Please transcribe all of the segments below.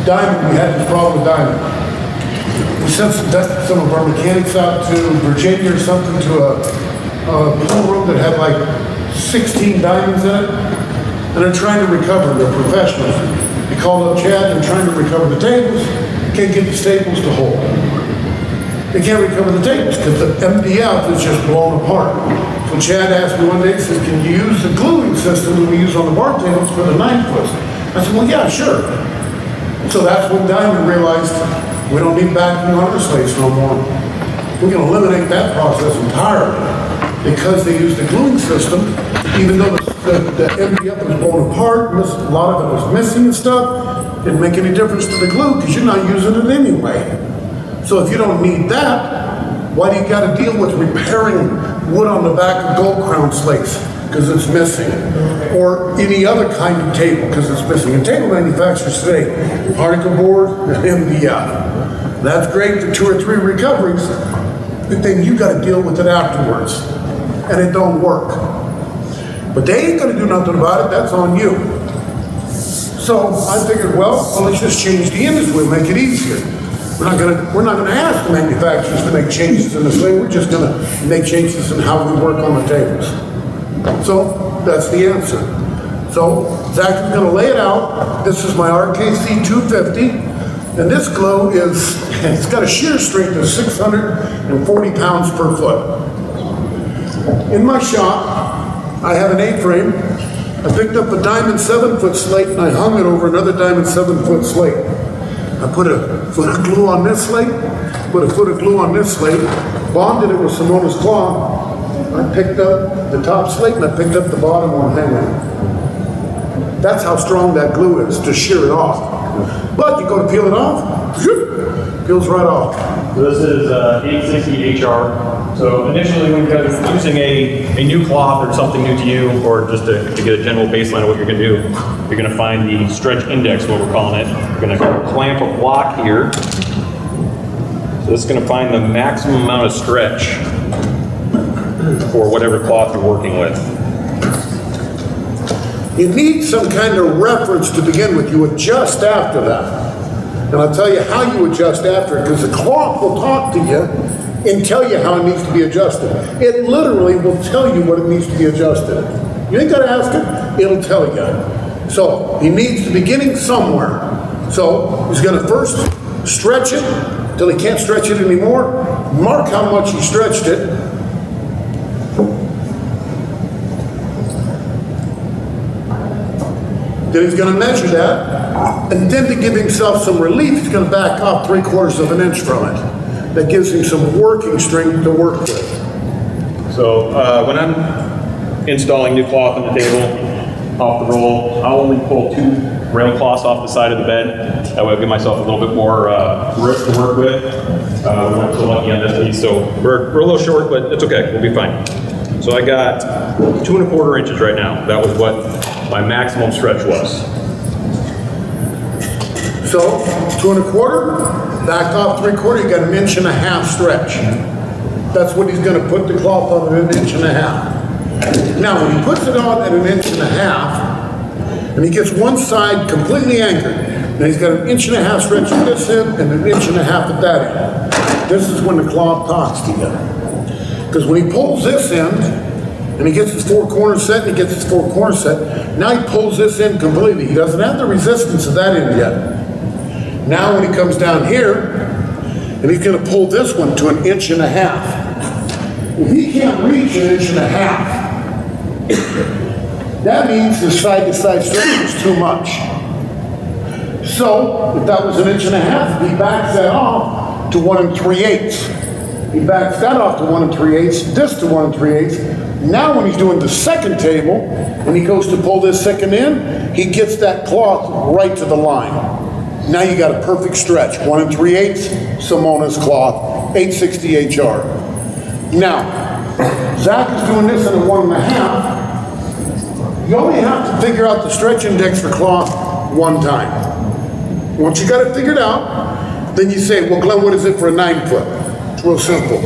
Diamond, we had this problem with diamond. We sent some of our mechanics out to Virginia or something to a pool room that had like 16 diamonds in it, and they're trying to recover. They're professionals. They called up Chad, they're trying to recover the tables, can't get the staples to hold. They can't recover the tables because the MDF is just blown apart. So Chad asked me one day, he said, can you use the gluing system that we use on the bar tables for the 9-foot? I said, well, yeah, sure. So that's when Diamond realized we don't need backing on our slates no more. We can eliminate that process entirely because they use the gluing system. Even though the MDF was blown apart, a lot of it was missing and stuff, didn't make any difference to the glue because you're not using it anyway. So if you don't need that, why do you got to deal with repairing wood on the back of gold crown slates because it's missing, or any other kind of table because it's missing? And table manufacturers today, particle board and MDF. That's great for 2 or 3 recoveries, but then you got to deal with it afterwards, and it don't work. But they ain't gonna do nothing about it. That's on you. So I figured, well, let's just change the industry. We'll make it easier. We're not gonna ask the manufacturers to make changes in this way. We're just gonna make changes in how we work on the tables. So that's the answer. So Zach is gonna lay it out. This is my RKC 250, and this glue it's got a shear strength of 640 pounds per foot. In my shop, I have an A-frame. I picked up a diamond 7-foot slate and I hung it over another diamond 7-foot slate. I put a foot of glue on this slate, put a foot of glue on this slate, bonded it with Simona's cloth. I picked up the top slate and I picked up the bottom one hanging. That's how strong that glue is to shear it off. But you go to peel it off, peels right off. This is 860 HR. So initially when you're using a new cloth or something new to you, or just to get a general baseline of what you're gonna do, you're gonna find the stretch index, what we're calling it. You're gonna clamp a block here. So this is gonna find the maximum amount of stretch for whatever cloth you're working with. You need some kind of reference to begin with. You adjust after that. And I'll tell you how you adjust after it, because the cloth will talk to you and tell you how it needs to be adjusted. It literally will tell you what it needs to be adjusted. You ain't gotta ask it, it'll tell you. So he needs the beginning somewhere. So he's gonna first stretch it till he can't stretch it anymore. Mark how much he stretched it. Then he's gonna measure that, and then to give himself some relief, he's gonna back off 3/4 of an inch from it. That gives him some working strength to work with. So when I'm installing new cloth on the table, off the roll, I'll only pull 2 rail cloths off the side of the bed. That way I'll give myself a little bit more grip to work with. We weren't so lucky on this piece, so we're a little short, but it's okay, we'll be fine. So I got 2 1/4 inches right now. That was what my maximum stretch was. So 2 1/4, back off 3/4, you got 1.5 inches stretch. That's what he's gonna put the cloth on, at 1.5 inches. Now when he puts it on at 1.5 inches, and he gets one side completely anchored, now he's got 1.5 inches stretch at this end and 1.5 inches at that end. This is when the cloth talks to you. Because when he pulls this end, and he gets his 4 corners set, and he gets his 4 corners set, now he pulls this end completely. He doesn't have the resistance of that end yet. Now when he comes down here, and he's gonna pull this one to 1.5 inches. If he can't reach 1.5 inches, that means his side-to-side stretch is too much. So, if that was 1.5 inches, he backs that off to 1 3/8. He backs that off to 1 3/8, this to 1 3/8. Now when he's doing the second table, and he goes to pull this second end, he gets that cloth right to the line. Now you got a perfect stretch. 1 3/8, Simona's cloth, 860 HR. Now, Zach is doing this in a 1.5. You only have to figure out the stretch index for cloth one time. Once you got it figured out, then you say, well, Glenn, what is it for a 9-foot? It's real simple.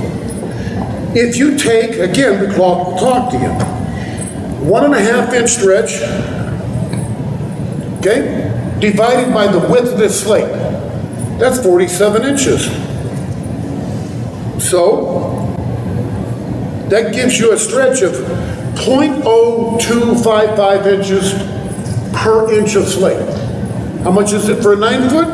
if you take, again, the cloth will talk to you, 1.5 inch stretch, okay, divided by the width of this slate, that's 47 inches. So, that gives you a stretch of 0.0255 inches per inch of slate. How much is it for a 9 foot?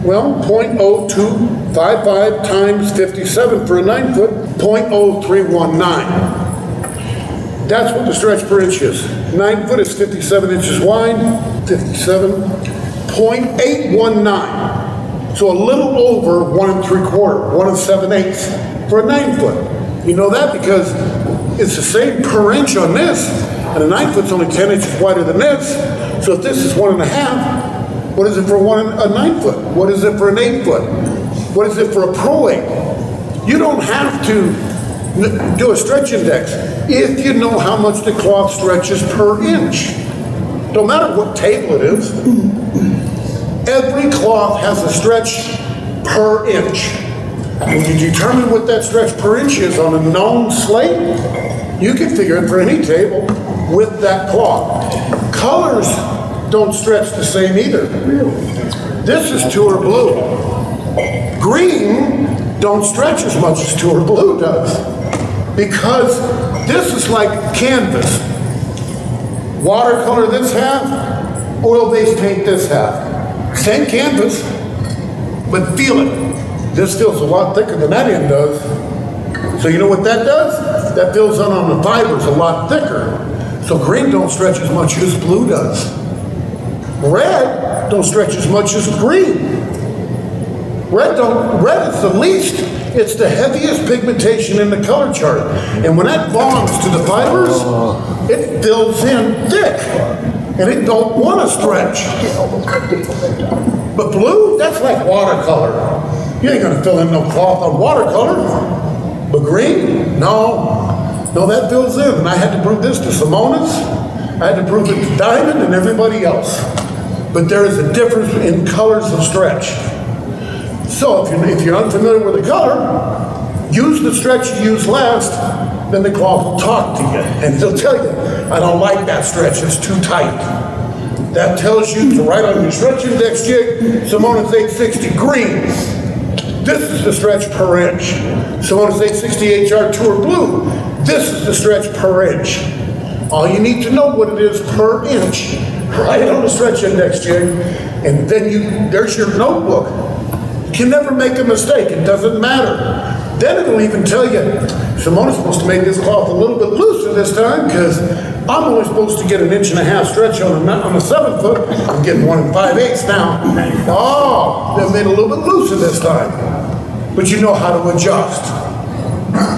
Well, 0.0255 times 57 for a 9 foot, 0.0319. That's what the stretch per inch is. 9 foot is 57 inches wide, 57.819. So a little over 1 3/4, 1 7/8 for a 9 foot. You know that because it's the same per inch on this, and a 9 foot's only 10 inches wider than this. So if this is 1.5, what is it for a 9 foot? What is it for an 8 foot? What is it for a Pro 8? You don't have to do a stretch index if you know how much the cloth stretches per inch. Don't matter what table it is. Every cloth has a stretch per inch. When you determine what that stretch per inch is on a known slate, you can figure it for any table with that cloth. Colors don't stretch the same either. This is Tour Blue. Green don't stretch as much as Tour Blue does because this is like canvas. Watercolor this half, oil-based paint this half. Same canvas, but feel it. This feels a lot thicker than that end does. So you know what that does? That fills in on the fibers a lot thicker. So green don't stretch as much as blue does. Red don't stretch as much as green. Red is the least. It's the heaviest pigmentation in the color chart. And when that bonds to the fibers, it fills in thick. And it don't want to stretch. But blue, that's like watercolor. You ain't gonna fill in no cloth on watercolor. But green, no, that fills in. And I had to prove this to Simonis. I had to prove it to Diamond and everybody else. But there is a difference in colors of stretch. So if you're unfamiliar with the color, use the stretch you used last, then the cloth will talk to you. And he'll tell you, I don't like that stretch, it's too tight. That tells you to write on your stretch index jig, Simonis 860 green. This is the stretch per inch. Simonis 860 HR Tour Blue. This is the stretch per inch. All you need to know what it is per inch. Write it on the stretch index jig, and then there's your notebook. You can never make a mistake, it doesn't matter. Then it'll even tell you, Simonis supposed to make this cloth a little bit looser this time, because I'm only supposed to get 1.5 inch stretch on a 7 foot. I'm getting 1 5/8 now. Oh, they made it a little bit looser this time. But you know how to adjust.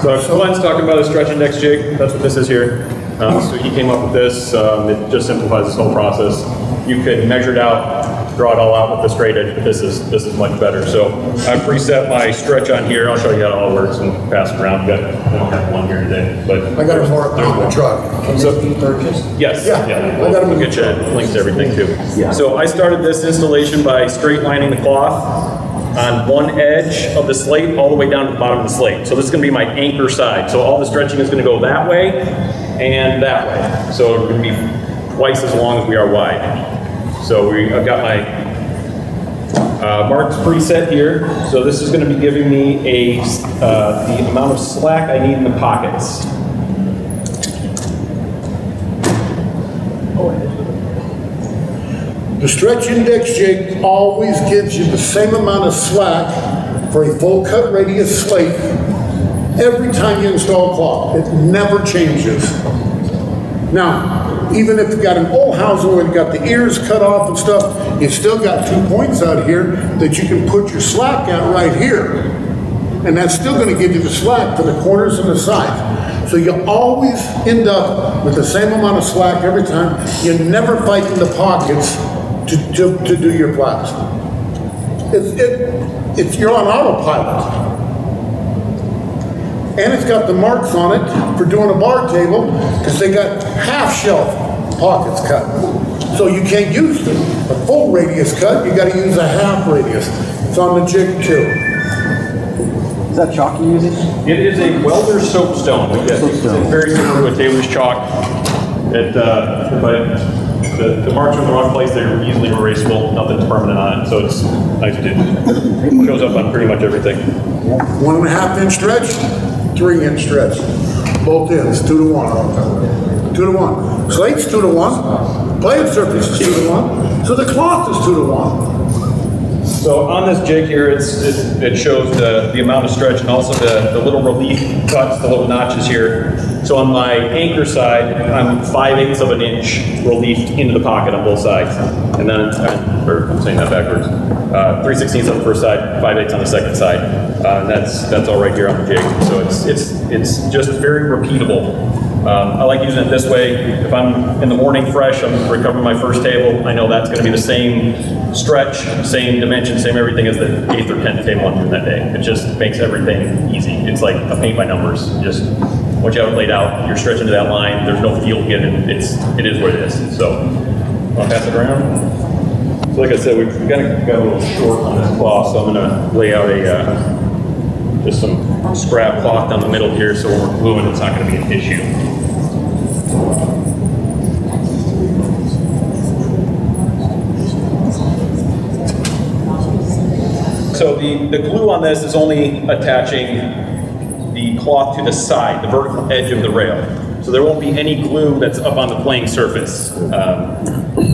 So Glen's talking about a stretch index jig. That's what this is here. So he came up with this. It just simplifies this whole process. You could measure it out, draw it all out with the straight edge, but this is much better. So I preset my stretch on here. I'll show you how it all works and pass it around. We don't have one here today, but I got it more on the truck. Can this be purchased? Yes. Yeah. We'll get you links to everything too. Yeah. So I started this installation by straight lining the cloth on one edge of the slate all the way down to the bottom of the slate. So this is going to be my anchor side. So all the stretching is going to go that way and that way. So it's going to be twice as long as we are wide. So I've got my marks preset here. So this is going to be giving me the amount of slack I need in the pockets. The stretch index jig always gives you the same amount of slack for a full cut radius slate every time you install cloth. It never changes. Now, even if you've got an old house where you've got the ears cut off and stuff, you've still got 2 points out here that you can put your slack at right here. And that's still going to give you the slack for the corners and the sides. So you always end up with the same amount of slack every time. You never fight in the pockets to do your flaps. You're on autopilot. And it's got the marks on it for doing a bar table because they got half shelf pockets cut. So you can't use a full radius cut, you got to use a half radius. It's on the jig too. that chalk you're using? It is a welder's soapstone. Yes, it's very similar to a tailor's chalk. But the marks are in the wrong place. They're easily erasable. Nothing's permanent on it, so it's nice to do. It shows up on pretty much everything. 1.5 inch stretch, 3 inch stretch. Both ends, 2 to 1. 2 to 1. Slate's 2 to 1. Playing surface is 2 to 1. So the cloth is 2 to 1. So on this jig here, it shows the amount of stretch and also the little relief cuts, the little notches here. So on my anchor side, I'm 5/8 of an inch reliefed into the pocket on both sides. And then, or I'm saying that backwards, 3/16 on the first side, 5/8 on the second side. And that's all right here on the jig. So it's just very repeatable. I like using it this way. If I'm in the morning fresh, I'm recovering my first table, I know that's going to be the same stretch, same dimension, same everything as the 8th or 10th table I'm doing that day. It just makes everything easy. It's like a paint by numbers. Just once you have it laid out, you're stretching to that line. There's no feel getting it. It is what it is. So I'll pass it around. So like I said, we've got a little short on this cloth, so I'm going to lay out just some scrap cloth down the middle here, so when we're gluing, it's not going to be an issue. So the glue on this is only attaching the cloth to the side, the vertical edge of the rail. So there won't be any glue that's up on the playing surface.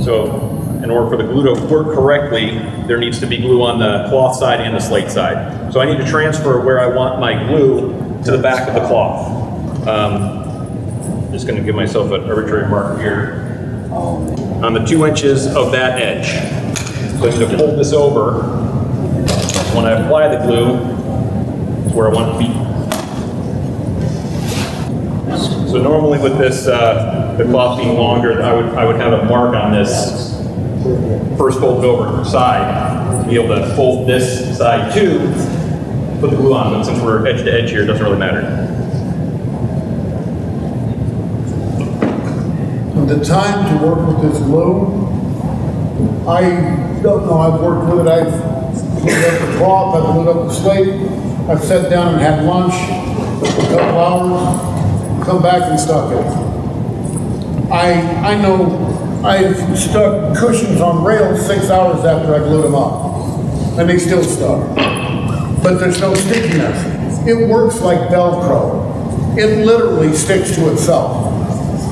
So in order for the glue to work correctly, there needs to be glue on the cloth side and the slate side. So I need to transfer where I want my glue to the back of the cloth. Just going to give myself an arbitrary mark here on the 2 inches of that edge. So I need to fold this over. When I apply the glue, it's where I want it to be. So normally with this, the cloth being longer, I would have a mark on this first folded over side to be able to fold this side too, put the glue on. But since we're edge to edge here, it doesn't really matter. The time to work with this glue, I don't know, I've worked with it, I've glued up the cloth, I've glued up the slate, I've sat down and had lunch, a couple hours, come back and stuck it. I know I've stuck cushions on rails 6 hours after I glued them up, and they still stuck. But there's no stickiness. It works like Velcro. It literally sticks to itself.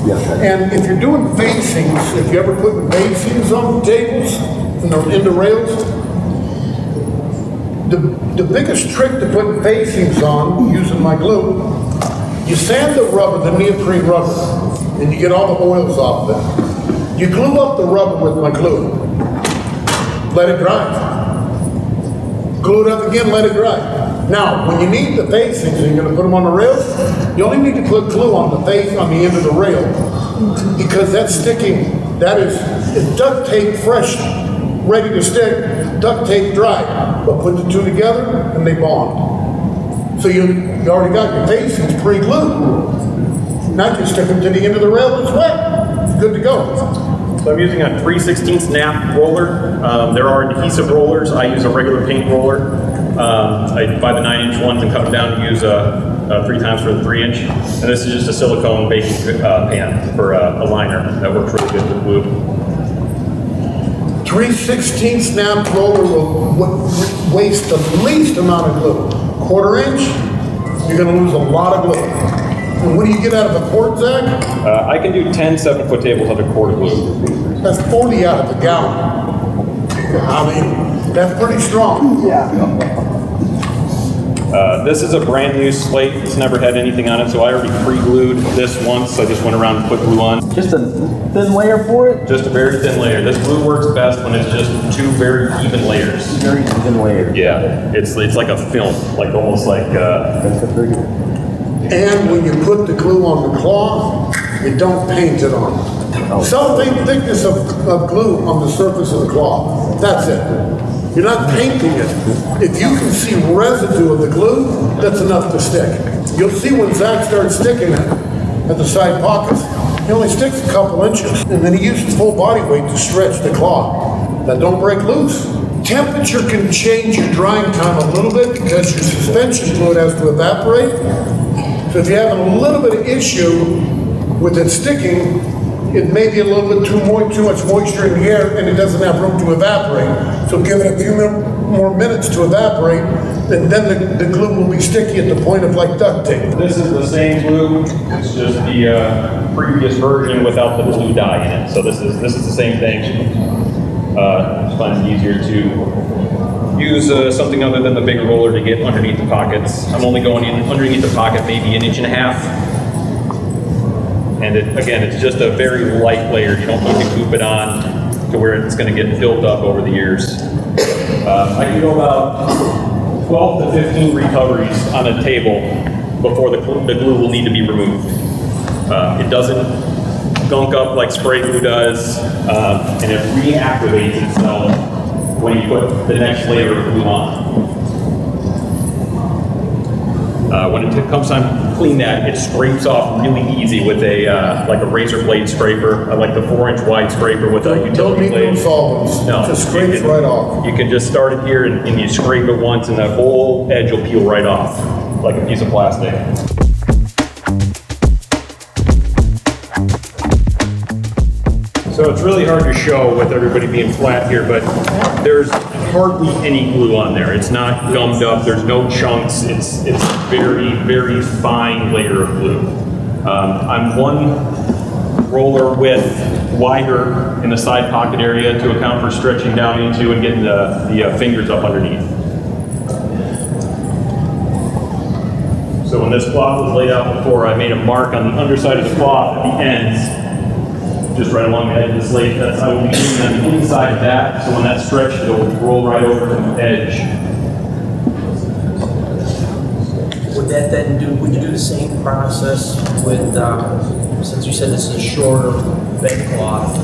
And if you're doing facings, if you ever put facings on tables in the rails, the biggest trick to put facings on, using my glue, you sand the rubber, the neoprene rubber, and you get all the oils off of it. You glue up the rubber with my glue. Let it dry. Glue it up again, let it dry. Now, when you need the facings and you're going to put them on the rails, you only need to put glue on the end of the rail, because that's sticking. That is duct tape fresh, ready to stick, duct tape dry. But put the two together and they bond. So you already got your facings pre-glued. Now you stick them to the end of the rail, it's wet. It's good to go. So I'm using a 3/16 snap roller. There are adhesive rollers. I use a regular paint roller. I buy the 9-inch ones and cut them down to use 3 times for the 3-inch. And this is just a silicone baking pan for a liner that works really good with glue. 3/16 snap roller will waste the least amount of glue. 1/4 inch, you're going to lose a lot of glue. And what do you get out of a quart, Zach? I can do 10 7-foot tables under quart of glue. That's 40 out of the gallon. I mean, that's pretty strong. Yeah. This is a brand new slate. It's never had anything on it, so I already pre-glued this once. I just went around and put glue on. Just a thin layer for it? Just a very thin layer. This glue works best when it's just 2 very even layers. Very thin layer. Yeah, it's like a film, like almost like. And when you put the glue on the cloth, you don't paint it on. Something thickness of glue on the surface of the cloth. That's it. You're not painting it. If you can see residue of the glue, that's enough to stick. You'll see when Zach starts sticking it at the side pockets, he only sticks a couple inches, and then he uses full body weight to stretch the cloth. That don't break loose. temperature can change your drying time a little bit because your suspension fluid has to evaporate. So if you have a little bit of issue with it sticking, it may be a little bit too much moisture in the air and it doesn't have room to evaporate. So give it a few more minutes to evaporate, and then the glue will be sticky at the point of like duct tape. This is the same glue, it's just the previous version without the blue dye in it. So this is the same thing. Just find it easier to use something other than the big roller to get underneath the pockets. I'm only going in underneath the pocket maybe 1.5 inches. And again, it's just a very light layer. You don't need to goop it on to where it's going to get built up over the years. I can go about 12 to 15 recoveries on a table before the glue will need to be removed. It doesn't gunk up like spray glue does, and it reactivates itself when you put the next layer of glue on. When it comes time to clean that, it scrapes off really easy with a like a razor blade scraper. I like the 4-inch wide scraper with a utility Don't need blade. no solvents. No, Just scrapes right off. You can just start it here and you scrape it once and that whole edge will peel right off like a piece of plastic. So it's really hard to show with everybody being flat here, but there's hardly any glue on there. It's not gummed up, there's no chunks. It's very, very fine layer of glue. I'm one roller width wider in the side pocket area to account for stretching down into and getting the fingers up underneath. So when this cloth was laid out before, I made a mark on the underside of the cloth at the ends, just right along the edge of the slate. That's I will be using on the inside of that, so when that's stretched, it'll roll right over to the edge. Would that then would you do the same process with, since you said this is a shorter bed cloth,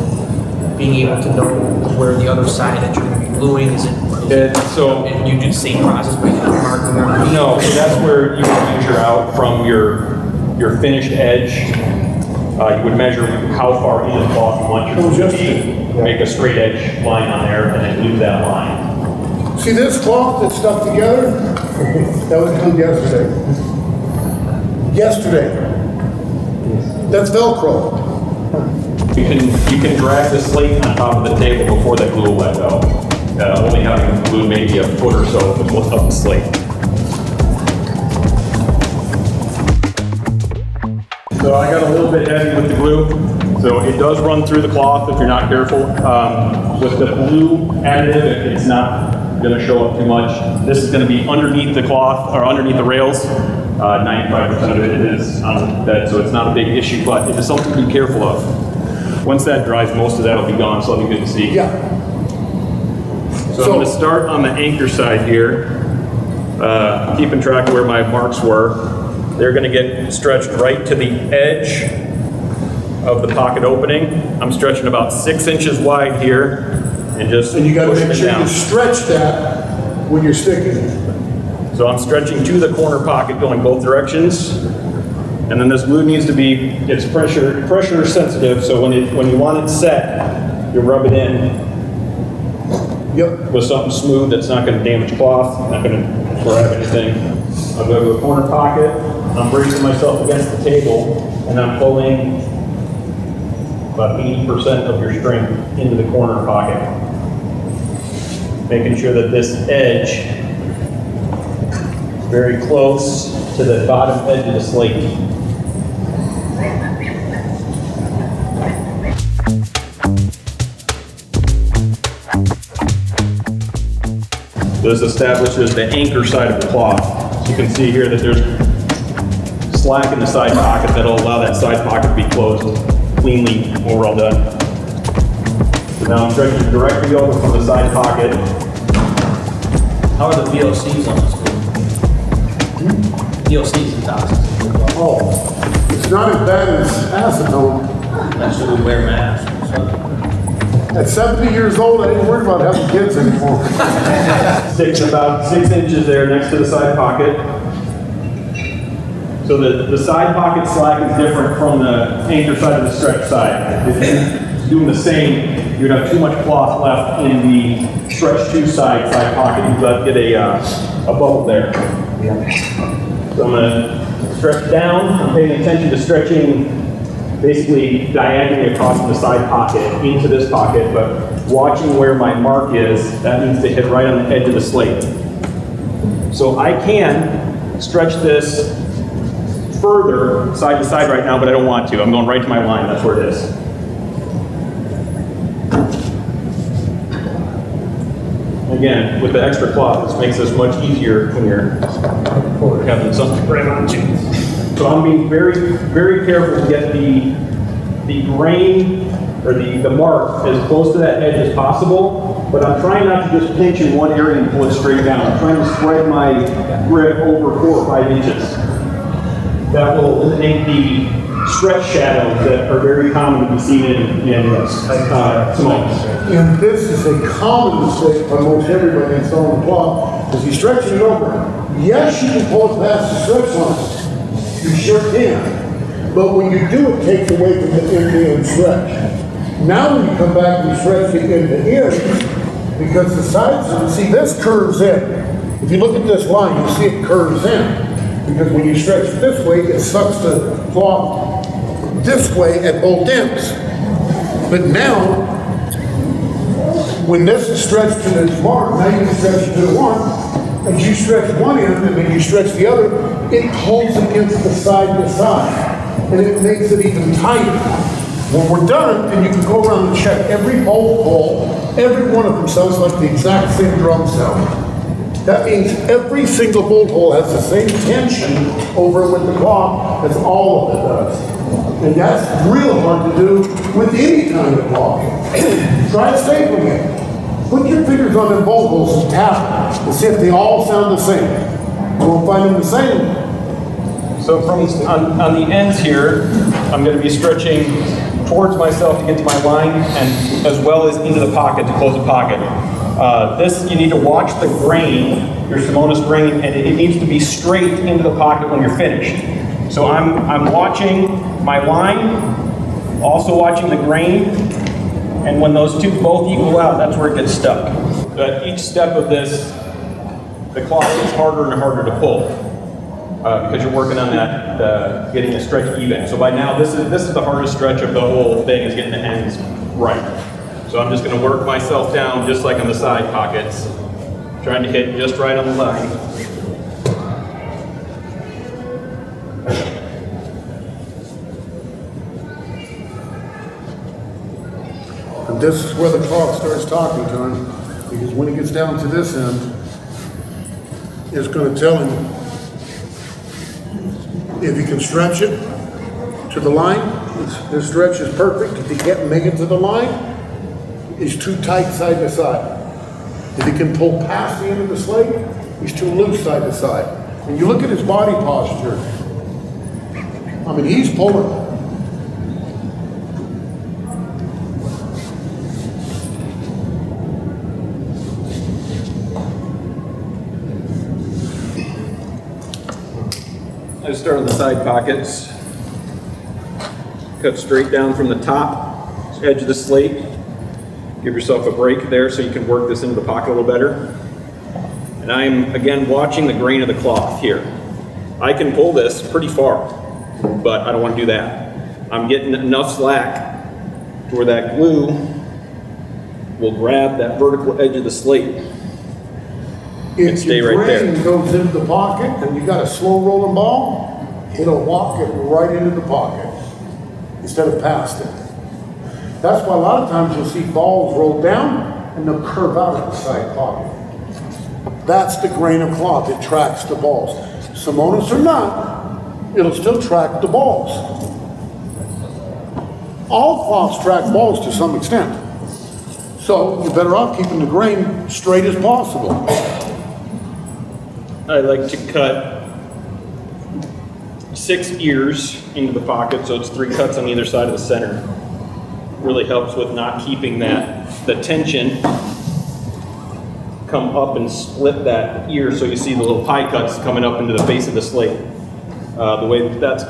being able to know where the other side that you're going to be gluing, is it? And you do the same process where you kind of mark them? No, so that's where you would measure out from your finished edge. You would measure how far in the cloth you want your glue to be, make a straight edge line on there, and then glue that line. See this cloth that's stuck together? That was glued yesterday. That's Velcro. You can drag the slate on top of the table before that glue will let go. Only having glue maybe a foot or so if it's up the slate. So I got a little bit heavy with the glue, so it does run through the cloth if you're not careful. With the blue additive, it's not going to show up too much. This is going to be underneath the cloth, or underneath the rails. 95% of it is on the bed, so it's not a big issue, but it is something to be careful of. Once that dries, most of that will be gone, so it'll be good to see. Yeah. So I'm going to start on the anchor side here, keeping track of where my marks were. They're going to get stretched right to the edge of the pocket opening. I'm stretching about 6 inches wide here, and you got to pushing make it sure down. you stretch that when you're sticking it. So I'm stretching to the corner pocket going both directions. And then this glue needs to be, it's pressure sensitive, so when you want it set, you rub it in with something smooth that's not going to damage cloth, not going to grab anything. I'll go to the corner pocket, I'm bracing myself against the table, and I'm pulling about 80% of your strength into the corner pocket. Making sure that this edge is very close to the bottom edge of the slate. This establishes the anchor side of the cloth. So you can see here that there's slack in the side pocket that'll allow that side pocket to be closed cleanly when we're all done. So now I'm stretching directly over from the side pocket. How are the VOCs on this glue? VOCs and toxins. Oh, it's not as bad as acetone. That's why we wear masks. So. At 70 years old, I ain't worried about having kids anymore. Sticks about 6 inches there next to the side pocket. So the side pocket slack is different from the anchor side of the stretch side. If you doing the same, you'd have too much cloth left in the stretch two side pocket. You'd get a bubble there. So I'm gonna stretch down. I'm paying attention to stretching basically diagonally across from the side pocket into this pocket, but watching where my mark is, that needs to hit right on the edge of the slate. So I can stretch this further side to side right now, but I don't want to. I'm going right to my line, that's where it is. Again, with the extra cloth, this makes this much easier when you're having something right on you. So I'm being very, very careful to get the grain or the mark as close to that edge as possible, but I'm trying not to just pinch in one area and pull it straight down. I'm trying to spread my grip over 4 or 5 inches. That will eliminate the stretch shadows that are very common to be seen in Simone's. And this is a common mistake by most everybody that's on the cloth, because you stretch it over. Yes, you can pull it past the stretch line. You sure can. But when you do, it takes away from the end-to-end stretch. Now when you come back and you stretch it end to end, because the sides, see this curves in. If you look at this line, you see it curves in. Because when you stretch it this way, it sucks the cloth this way at both ends. But now, when this is stretched to its mark, now you can stretch it to the one. As you stretch one end and then you stretch the other, it pulls against the side to side. And it makes it even tighter. When we're done, and you can go around and check every bolt hole, every one of them sounds like the exact same drum sound. That means every single bolt hole has the same tension over with the cloth as all of it does. And that's real hard to do with any kind of cloth. Try stapling it. Put your fingers on them bolt holes and tap and see if they all sound the same. You won't find them the same. So from on the ends here, I'm going to be stretching towards myself to get to my line, and as well as into the pocket to close the pocket. This, you need to watch the grain, your Simone's grain, and it needs to be straight into the pocket when you're finished. So I'm watching my line, also watching the grain, and when those two both equal out, that's where it gets stuck. At each step of this, the cloth gets harder and harder to pull because you're working on that, getting the stretch even. So by now, this is the hardest stretch of the whole thing, is getting the ends right. So I'm just going to work myself down just like on the side pockets, trying to hit just right on the line. And this is where the cloth starts talking to him, because when he gets down to this end, it's going to tell him if he can stretch it to the line. This stretch is perfect. If he can't make it to the line, he's too tight side to side. If he can pull past the end of the slate, he's too loose side to side. And you look at his body posture. I mean, he's pulling. I start on the side pockets. Cut straight down from the top edge of the slate. Give yourself a break there so you can work this into the pocket a little better. And I'm, again, watching the grain of the cloth here. I can pull this pretty far, but I don't want to do that. I'm getting enough slack to where that glue will grab that vertical edge of the slate. If stay your right there. grain goes into the pocket and you got a slow rolling ball, it'll walk it right into the pocket instead of past it. That's why a lot of times you'll see balls roll down and they'll curve out of the side pocket. That's the grain of cloth. It tracks the balls. Simone's or not, it'll still track the balls. All cloths track balls to some extent. So you're better off keeping the grain straight as possible. I like to cut 6 ears into the pocket, so it's 3 cuts on either side of the center. Really helps with not keeping the tension come up and split that ear, so you see the little pie cuts coming up into the face of the slate. The way that's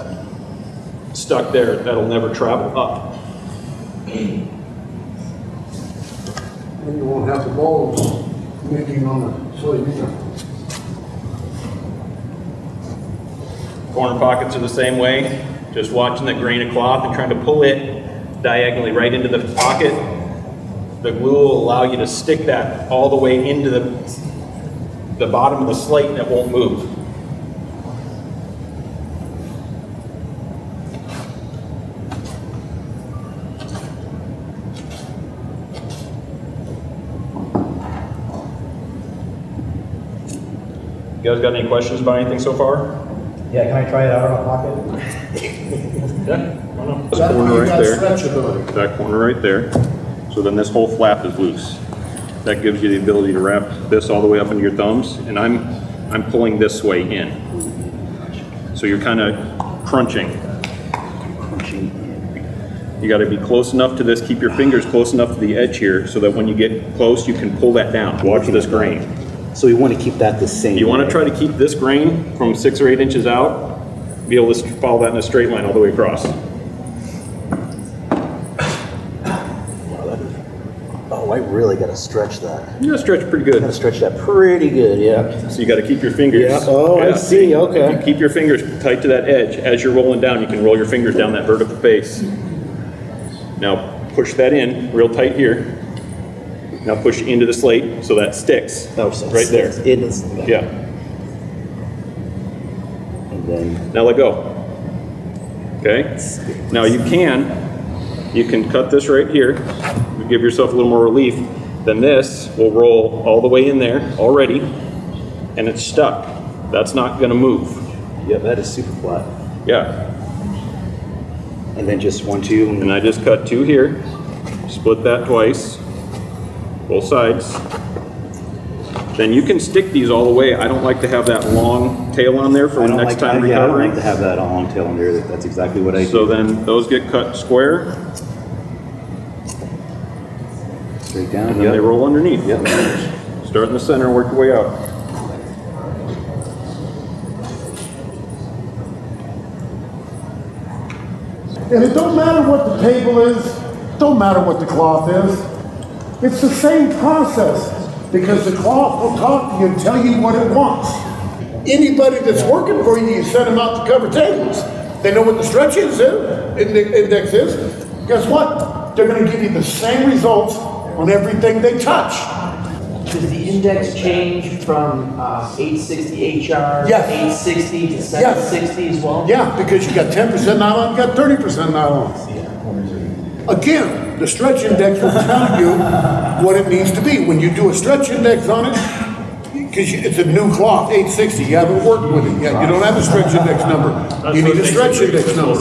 stuck there, that'll never travel up. And you won't have the balls making on the slate either. Corner pockets are the same way. Just watching that grain of cloth and trying to pull it diagonally right into the pocket. The glue will allow you to stick that all the way into the bottom of the slate and it won't move. You guys got any questions about anything so far? Yeah, can I try it out on a pocket? Yeah. This That way corner you right got there. stretchability. That corner right there. So then this whole flap is loose. That gives you the ability to wrap this all the way up into your thumbs, and I'm pulling this way in. So you're kind of crunching. You got to be close enough to this. Keep your fingers close enough to the edge here, so that when you get close, you can pull that down. Watch this grain. So we want to keep that the same. You want to try to keep this grain from 6 or 8 inches out. Be able to follow that in a straight line all the way across. Oh, I really got to stretch that. You got to stretch pretty Got to good. stretch that pretty good, yeah. So you got to keep your fingers. Yeah. Oh, I see. Okay. If you keep your fingers tight to that edge. As you're rolling down, you can roll your fingers down that vertical face. Now push that in real tight here. Now push into the slate so that sticks. Oh, so right there. It is. Yeah. And then Now let go. Okay. Now you can cut this right here. You give yourself a little more relief. Then this will roll all the way in there already, and it's stuck. That's not going to move. yeah, that is super flat. Yeah. And then just 1, 2, and And I just cut 2 here. Split that twice. Both sides. Then you can stick these all the way. I don't like to have that long tail on there for I the don't next like time yeah, I don't recovering. like to have that long tail on there. That's exactly what I So do. then those get cut square, Straight down. and then they roll underneath. Yep. Start in the center and work your way out. And it don't matter what the table is, don't matter what the cloth is. It's the same process because the cloth will talk to you and tell you what it wants. Anybody that's working for you, you send them out to cover tables. They know what the stretch index is. Guess what? They're going to give you the same results on everything they touch. Does the index change from 860 HR, Yes. 860 to 760 as well? Yeah, because you got 10% nylon, you got 30% nylon. Again, the stretch index will tell you what it needs to be. When you do a stretch index on it, because it's a new cloth, 860, you haven't worked with it yet. You don't have a stretch index number. You need a stretch index number.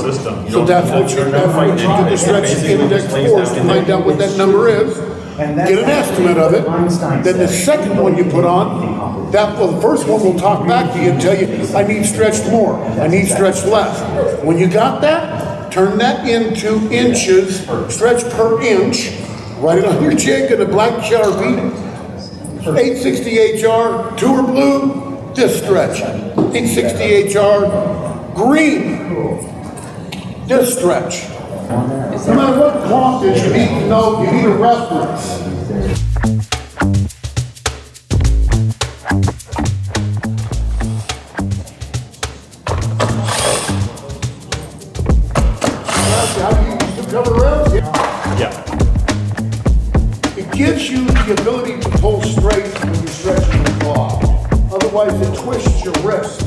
So that's what you get the stretch index for, is to find out what that number is. Get an estimate of it. Then the second one you put on, the first one will talk back to you and tell you, I need stretched more, I need stretched less. When you got that, turn that into inches, stretch per inch, write it on your jig in a black Sharpie. 860 HR, Tour Blue, this stretch. 860 HR, green, this stretch. No matter what cloth is, you need to know, you need a reference. That's how you use the cover rails. Yeah. It gives you the ability to pull straight when you're stretching the cloth. Otherwise, it twists your wrists.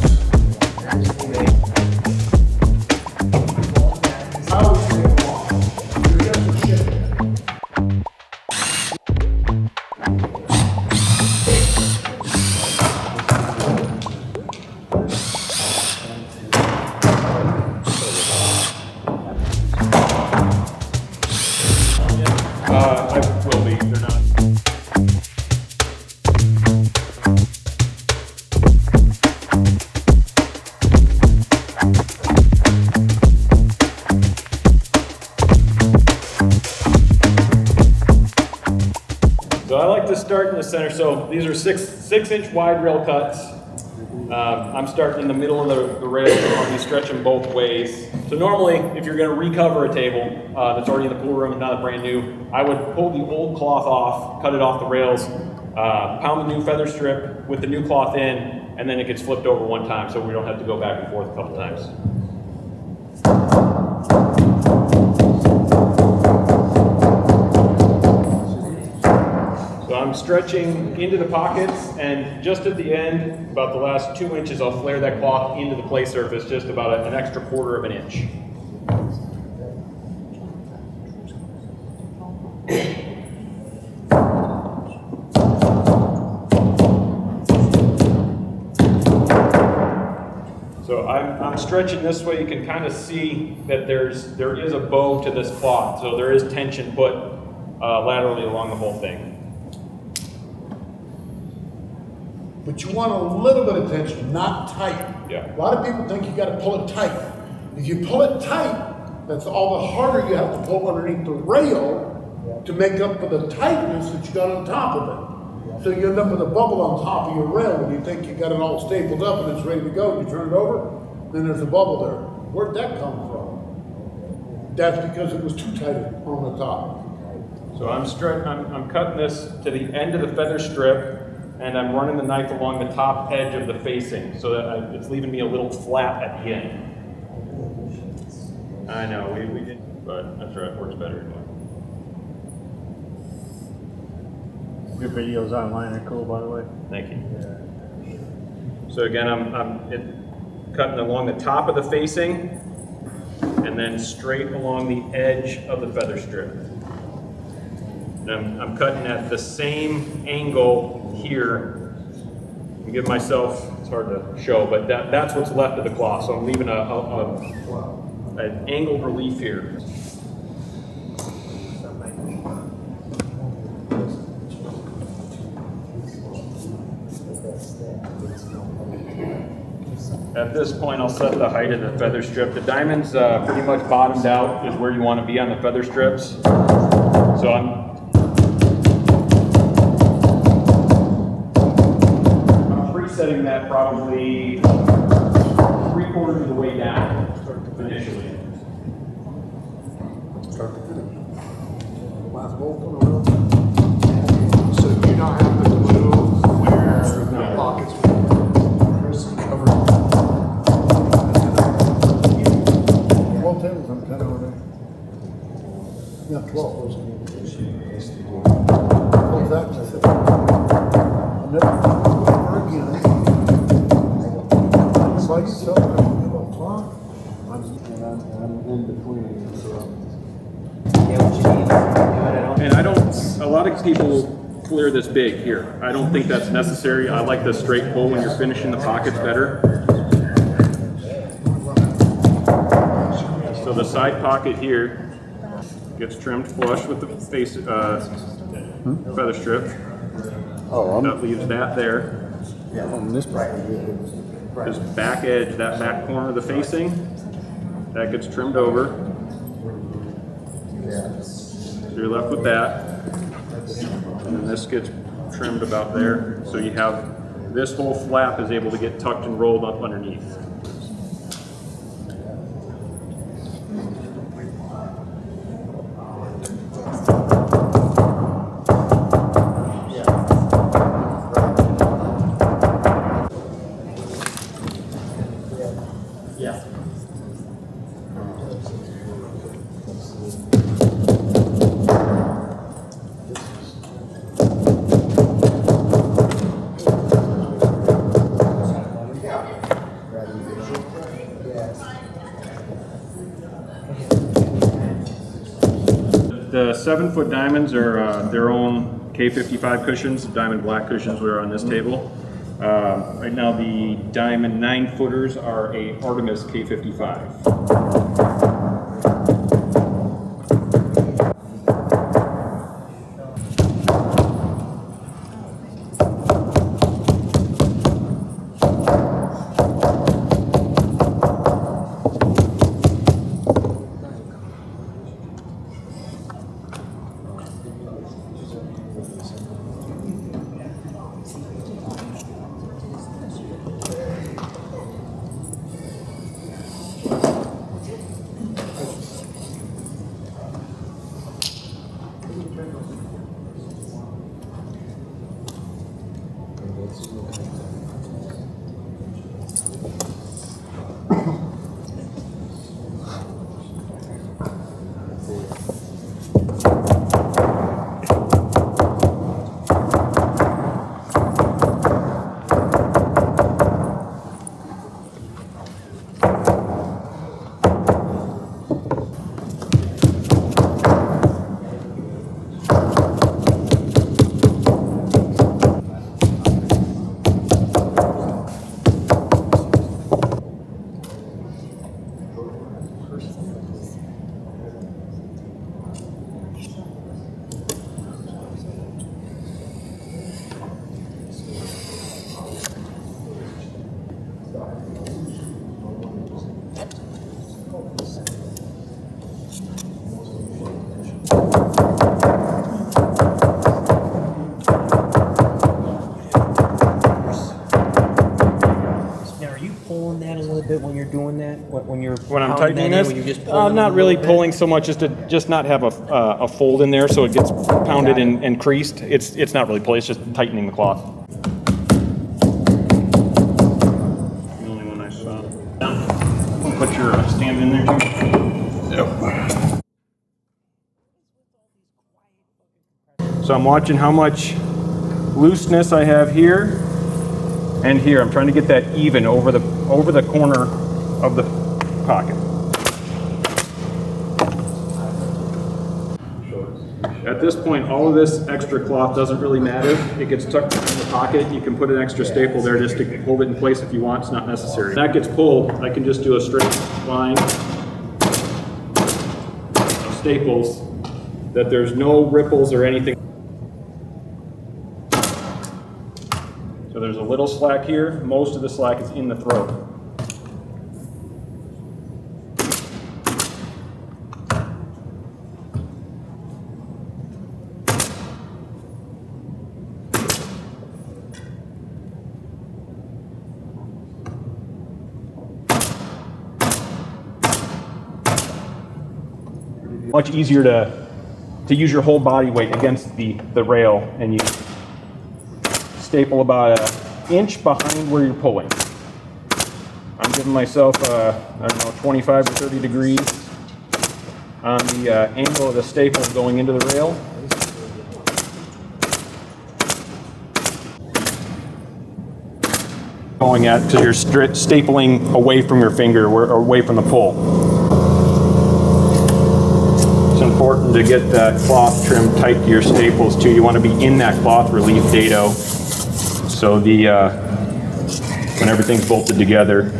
How is it cloth? You're just shifting. I will be. They're not. So I like to start in the center. So these are 6-inch wide rail cuts. I'm starting in the middle of the rail, so I'll be stretching both ways. So normally, if you're gonna recover a table that's already in the pool room, not brand new, I would pull the old cloth off, cut it off the rails, pound the new feather strip with the new cloth in, and then it gets flipped over one time so we don't have to go back and forth a couple times. So I'm stretching into the pockets, and just at the end, about the last 2 inches, I'll flare that cloth into the play surface, just about an extra 1/4 of an inch. So I'm stretching this way. You can kind of see that there is a bow to this cloth, so there is tension put laterally along the whole thing. But you want a little bit of tension, not tight. Yeah. A lot of people think you gotta pull it tight. If you pull it tight, that's all the harder you have to pull underneath the rail to make up for the tightness that you got on top of it. So you end up with a bubble on top of your rail when you think you got it all stapled up and it's ready to go. You turn it over, then there's a bubble there. Where'd that come from? That's because it was too tight on the top. So I'm cutting this to the end of the feather strip, and I'm running the knife along the top edge of the facing so that it's leaving me a little flat at the end. I know, we did, but that's right, it works better anyway. Your videos online are cool, by the way. Thank you. So again, I'm cutting along the top of the facing, and then straight along the edge of the feather strip. And I'm cutting at the same angle here. I give myself, it's hard to show, but that's what's left of the cloth. So I'm leaving an angled relief here. At this point, I'll set the height of the feather strip. The diamond's pretty much bottomed out is where you want to be on the feather strips. So I'm setting that probably 3/4 of the way down initially. Start to finish. Last bolt on the rail. So you don't have the glue where the pockets were covered. Well, tables, I'm kind of over there. Yeah, 12. What's that? I said, I'll never ever again. It's like yourself, I'm in between. And I don't, a lot of people flare this big here. I don't think that's necessary. I like the straight pull when you're finishing the pockets better. So the side pocket here gets trimmed flush with the face feather strip. Oh, That leaves that there. yeah, on this part. This back edge, that back corner of the facing, that gets trimmed over. So you're left with that. And then this gets trimmed about there. So you have, this whole flap is able to get tucked and rolled up underneath. The 7-foot diamonds are their own K55 cushions. Diamond black cushions were on this table. Right now the diamond 9-footers are a Artemis K55. Now, are you pulling that a little bit when you're doing that? When you're When I'm pounding tightening that in, this, when you're just pulling it a not really little bit? pulling so much, just not have a fold in there so it gets pounded and creased. It's not really pulling, it's just tightening the cloth. The only one I saw. Put your stand in there too. So I'm watching how much looseness I have here and here. I'm trying to get that even over the corner of the pocket. At this point, all of this extra cloth doesn't really matter. It gets tucked in the pocket. You can put an extra staple there just to hold it in place if you want. It's not necessary. When that gets pulled, I can just do a straight line of staples that there's no ripples or anything. So there's a little slack here. Most of the slack is in the throat. Much easier to use your whole body weight against the rail, and you staple about an inch behind where you're pulling. I'm giving myself, I don't know, 25 or 30 degrees on the angle of the staple going into the rail. Going at, because you're stapling away from your finger or away from the pull. It's important to get that cloth trimmed tight to your staples too. You want to be in that cloth relief dado, so the when everything's bolted together,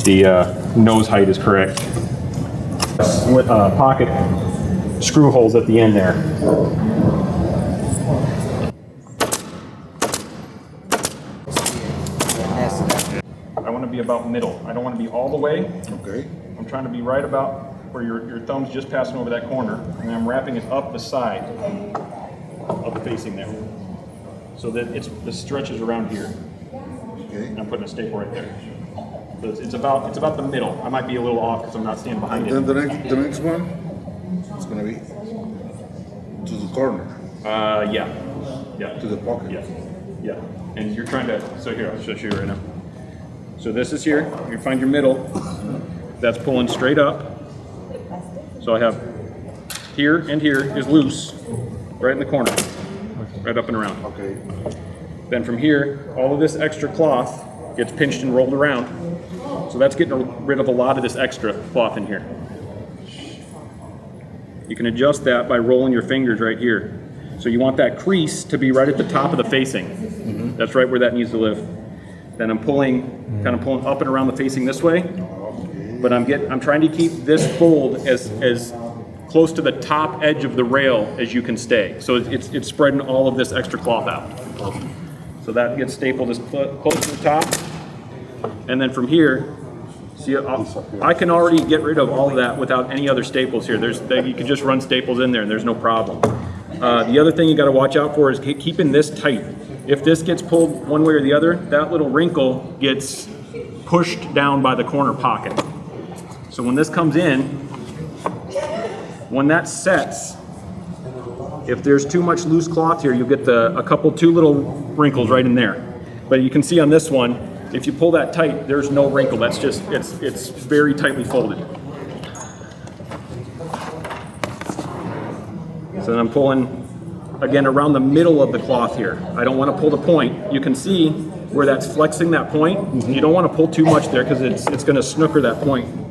the nose height is correct. Pocket screw holes at the end there. I want to be about middle. I don't want to be all the way. Okay. I'm trying to be right about where your thumb's just passing over that corner, and I'm wrapping it up the side of the facing there, so that the stretch is around here. Okay. And I'm putting a staple right there. So it's about the middle. I might be a little off because I'm not standing behind it. Then the next one, it's gonna be to the corner, Yeah. to the pocket. Yeah. And you're trying to. So here, I'll show you right now. So this is here. You find your middle. That's pulling straight up. So I have here and here is loose, right in the corner, right up and around. Okay. Then from here, all of this extra cloth gets pinched and rolled around. So that's getting rid of a lot of this extra cloth in here. You can adjust that by rolling your fingers right here. So you want that crease to be right at the top of the facing. Mm-hmm. That's right where that needs to live. Then I'm pulling, kind of pulling up and around the facing this way. But I'm trying to keep this fold as close to the top edge of the rail as you can stay. So it's spreading all of this extra cloth out. So that gets stapled as close to the top. And then from here, see, I can already get rid of all of that without any other staples here. You can just run staples in there and there's no problem. The other thing you gotta watch out for is keeping this tight. If this gets pulled one way or the other, that little wrinkle gets pushed down by the corner pocket. So when this comes in, when that sets, if there's too much loose cloth here, you'll get two little wrinkles right in there. But you can see on this one, if you pull that tight, there's no wrinkle. That's just, it's very tightly folded. So then I'm pulling, again, around the middle of the cloth here. I don't want to pull the point. You can see where that's flexing that point. Mm-hmm. You don't want to pull too much there because it's going to snooker that point.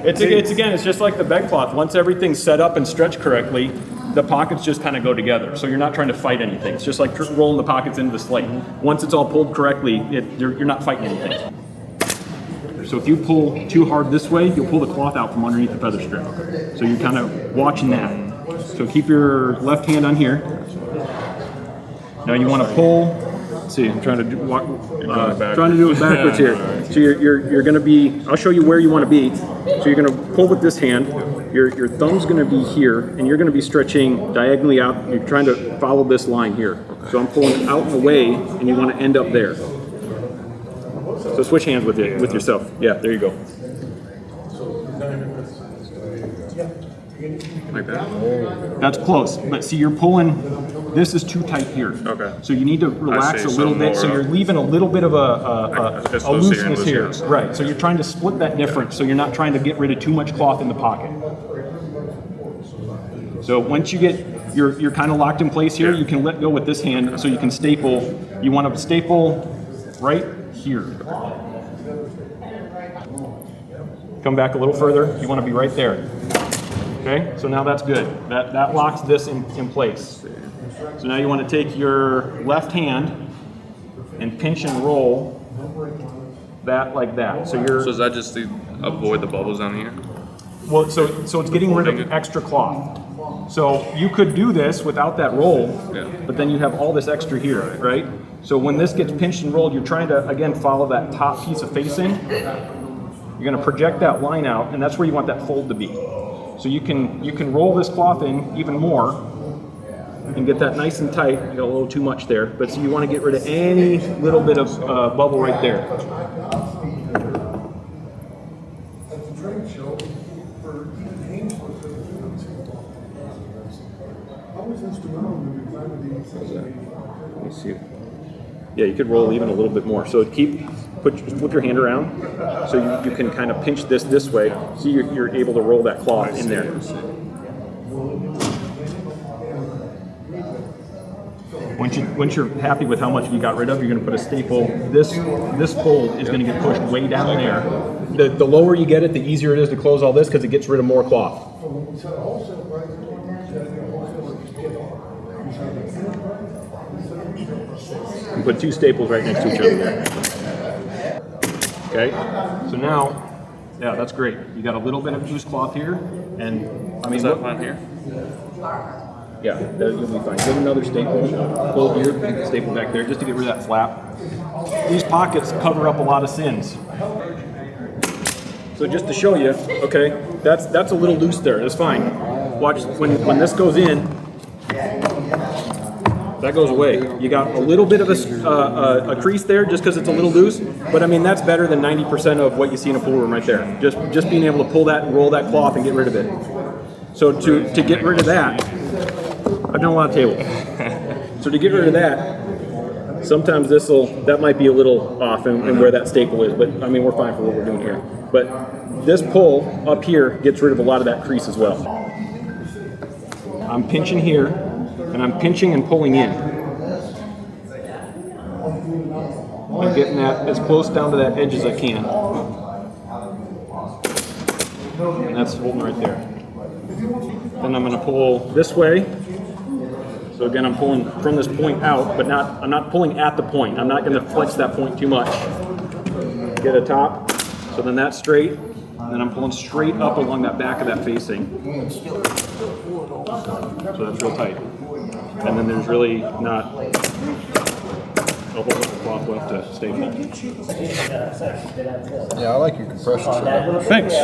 It's just like the bed cloth. Once everything's set up and stretched correctly, the pockets just kind of go together. So you're not trying to fight anything. It's just like rolling the pockets into the slate. Once it's all pulled correctly, you're not fighting anything. So if you pull too hard this way, you'll pull the cloth out from underneath the feather strip. So you're kind of watching that. So keep your left hand on here. Now you want to pull. Let's see, I'm trying to do it backwards here. So you're going to be. I'll show you where you want to be. So you're going to pull with this hand. Your thumb's going to be here, and you're going to be stretching diagonally out. You're trying to follow this line here. So I'm pulling out and away, and you want to end up there. So switch hands with yourself. Yeah, there you go. Like that. That's close. But see, you're pulling. This is too tight here. Okay. So you need to relax a little bit. So you're leaving a little bit of a looseness here. Right. So you're trying to split that difference. So you're not trying to get rid of too much cloth in the pocket. So once you get you're kind of locked in place here, you can let go with this hand. So you can staple. You want to staple right here. Come back a little further. You want to be right there. Okay, so now that's good. That locks this in place. So now you want to take your left hand and pinch and roll that like that. So is that just to avoid the bubbles down here? Well, so it's getting rid of extra cloth. So you could do this without that roll, but then you have all this extra here, right? So when this gets pinched and rolled, you're trying to, again, follow that top piece of facing. You're going to project that line out, and that's where you want that fold to be. So you can roll this cloth in even more and get that nice and tight. You got a little too much there, but so you want to get rid of any little bit of bubble right there. Let me see. Yeah, you could roll even a little bit more. So flip your hand around, so you can kind of pinch this way, so you're able to roll that cloth in there. Once you're happy with how much you got rid of, you're going to put a staple. This fold is going to get pushed way down there. The lower you get it, the easier it is to close all this because it gets rid of more cloth. You put two staples right next to each other there. Okay, so now, yeah, that's great. You got a little bit of loose cloth here, and I mean, Is that fine here? Yeah, you'll be fine. Get another staple, pull here, staple back there, just to get rid of that flap. These pockets cover up a lot of sins. So just to show you, okay, that's a little loose there. That's fine. Watch when this goes in. That goes away. You got a little bit of a crease there just because it's a little loose, but I mean that's better than 90% of what you see in a pool room right there. Just being able to pull that and roll that cloth and get rid of it. So to get rid of that, I've done a lot of tables. So to get rid of that, sometimes that might be a little off in where that staple is, but I mean we're fine for what we're doing here. But this pull up here gets rid of a lot of that crease as well. I'm pinching here. And I'm pinching and pulling in. I'm getting that as close down to that edge as I can. And that's holding right there. Then I'm going to pull this way. So again, I'm pulling from this point out, but I'm not pulling at the point. I'm not going to flex that point too much. Get a top. So then that's straight. And then I'm pulling straight up along that back of that facing. So that's real tight. And then there's really not a whole bunch of cloth left to staple. Yeah, I like your compression setup. Thanks.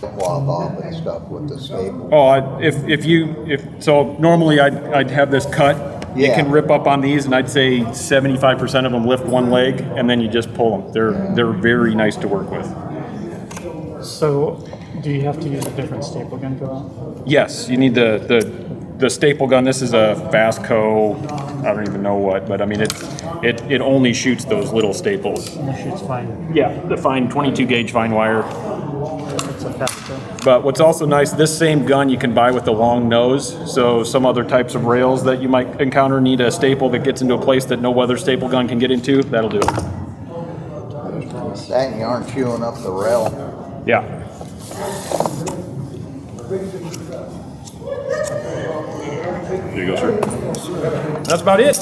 Cloth off and stuff with the staple. Oh, so normally I'd have this cut. It Yeah. can rip up on these, and I'd say 75% of them lift one leg, and then you just pull them. They're very nice to work with. So, do you have to use a different staple gun for that? Yes, you need the staple gun. This is a Fastco, I don't even know what, but I mean it only shoots those little staples. And it shoots fine. Yeah, the fine 22 gauge fine wire. It's a Fastco. But what's also nice, this same gun you can buy with the long nose. So some other types of rails that you might encounter need a staple that gets into a place that no other staple gun can get into. That'll do it. That you aren't chewing up the rail. Yeah. There you go, sir. That's about it.